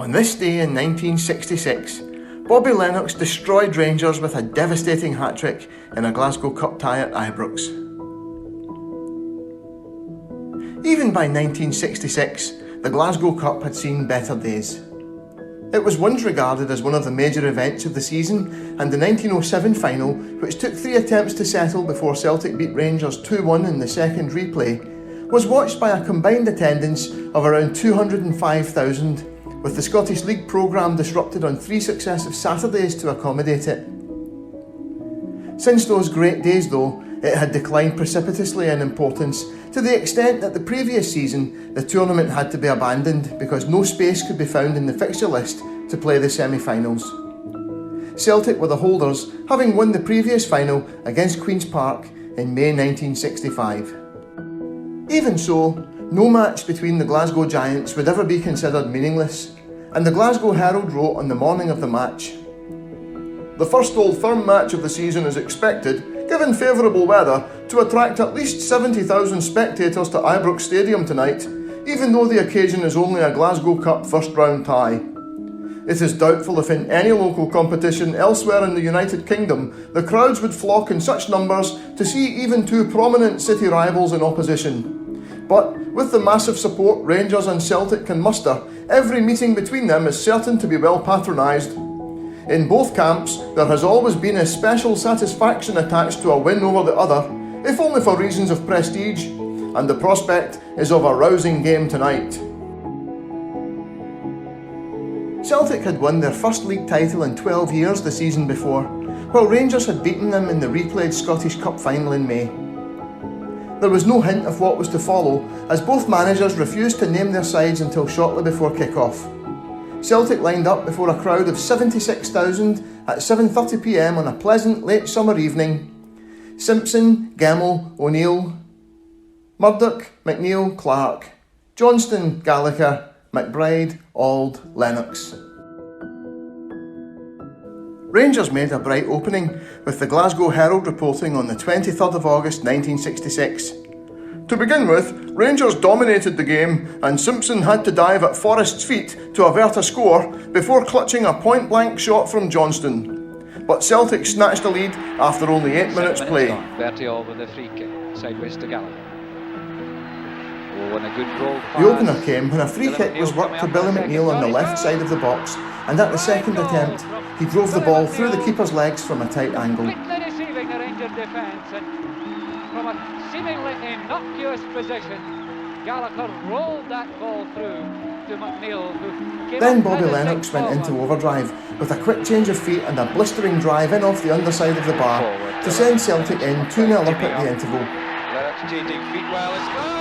On this day in 1966, Bobby Lennox destroyed Rangers with a devastating hat-trick in a Glasgow Cup tie at Ibrox. Even by 1966, the Glasgow Cup had seen better days. It was once regarded as one of the major events of the season, and the 1907 final, which took 3 attempts to settle before Celtic beat Rangers 2-1 in the second replay, was watched by a combined attendance of around 205,000, with the Scottish League programme disrupted on 3 successive Saturdays to accommodate it. Since those great days though, it had declined precipitously in importance, to the extent that the previous season the tournament had to be abandoned because no space could be found in the fixture list to play the semi-finals. Celtic were the holders, having won the previous final against Queen's Park in May 1965. Even so, no match between the Glasgow Giants would ever be considered meaningless, and the Glasgow Herald wrote on the morning of the match, "The first Old Firm match of the season is expected, given favourable weather, to attract at least 70,000 spectators to Ibrox Stadium tonight, even though the occasion is only a Glasgow Cup first round tie. It is doubtful if in any local competition elsewhere in the United Kingdom the crowds would flock in such numbers to see even 2 prominent city rivals in opposition. But with the massive support Rangers and Celtic can muster, every meeting between them is certain to be well patronised. In both camps, there has always been a special satisfaction attached to a win over the other, if only for reasons of prestige, and the prospect is of a rousing game tonight." Celtic had won their first league title in 12 years the season before, while Rangers had beaten them in the replayed Scottish Cup final in May. There was no hint of what was to follow, as both managers refused to name their sides until shortly before kick-off. Celtic lined up before a crowd of 76,000 at 7:30pm on a pleasant late summer evening. Simpson, Gemmell, O'Neill, Murdoch, McNeil, Clark, Johnston, Gallagher, McBride, Auld, Lennox. Rangers made a bright opening, with the Glasgow Herald reporting on the 23rd of August 1966. "To begin with, Rangers dominated the game, and Simpson had to dive at Forrest's feet to avert a score before clutching a point-blank shot from Johnston. But Celtic snatched the lead after only 8 minutes play." Bertie Auld with a free kick, sideways to Gallagher. Oh, and a good goal pass. The opener came when a free kick was worked to Billy McNeil on the left side of the box, and at the second attempt, he drove the ball through the keeper's legs from a tight angle. Quickly receiving the Rangers defence, and from a seemingly innocuous position, Gallagher rolled that ball through to McNeil, who came Then Bobby Lennox went into overdrive, with a quick change of feet and a blistering drive in off the underside of the bar, to send Celtic in 2-0 up at the interval. Lennox changing feet while it scores!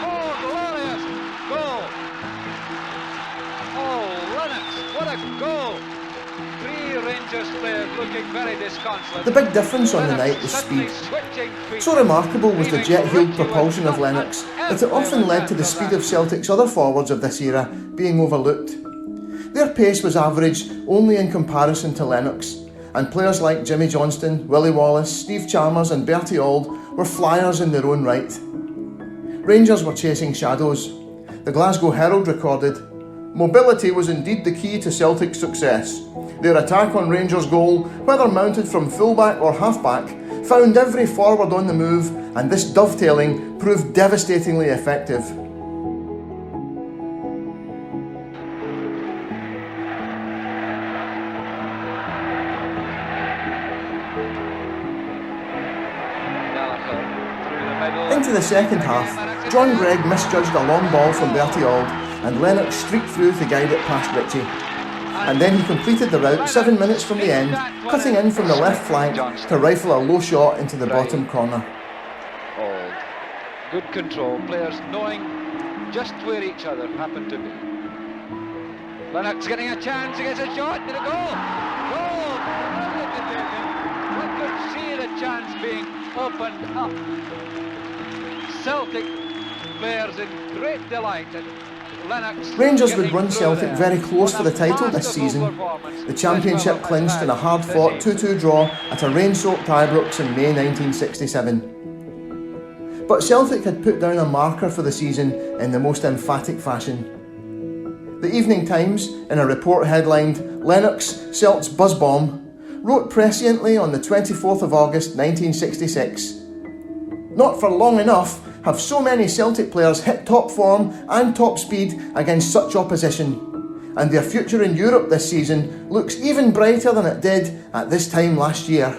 Oh, glorious goal! Oh, Lennox, what a goal! 3 Rangers players looking very disconsolate. The big difference on the night was speed. So remarkable was the jet-heeled propulsion of Lennox that it often led to the speed of Celtic's other forwards of this era being overlooked. Their pace was average only in comparison to Lennox, and players like Jimmy Johnston, Willie Wallace, Steve Chalmers and Bertie Auld were flyers in their own right. Rangers were chasing shadows. The Glasgow Herald recorded, "Mobility was indeed the key to Celtic's success. Their attack on Rangers' goal, whether mounted from fullback or halfback, found every forward on the move, and this dovetailing proved devastatingly effective." Into the second half, John Gregg misjudged a long ball from Bertie Auld, and Lennox streaked through to guide it past Ritchie. And then he completed the route 7 minutes from the end, cutting in from the left flank to rifle a low shot into the bottom corner. Auld. Good control, players knowing just where each other happened to be. Lennox getting a chance, he gets a shot, and a goal! Goal! Brilliantly taken. One could see the chance being opened up. Celtic players in great delight, and Lennox Rangers would run Celtic very close for the title this season. The championship clinched in a hard-fought 2-2 draw at a rain-soaked Ibrox in May 1967. But Celtic had put down a marker for the season in the most emphatic fashion. The Evening Times, in a report headlined "Lennox, Celt's Buzz Bomb," wrote presciently on the 24th of August 1966, "Not for long enough have so many Celtic players hit top form and top speed against such opposition, and their future in Europe this season looks even brighter than it did at this time last year."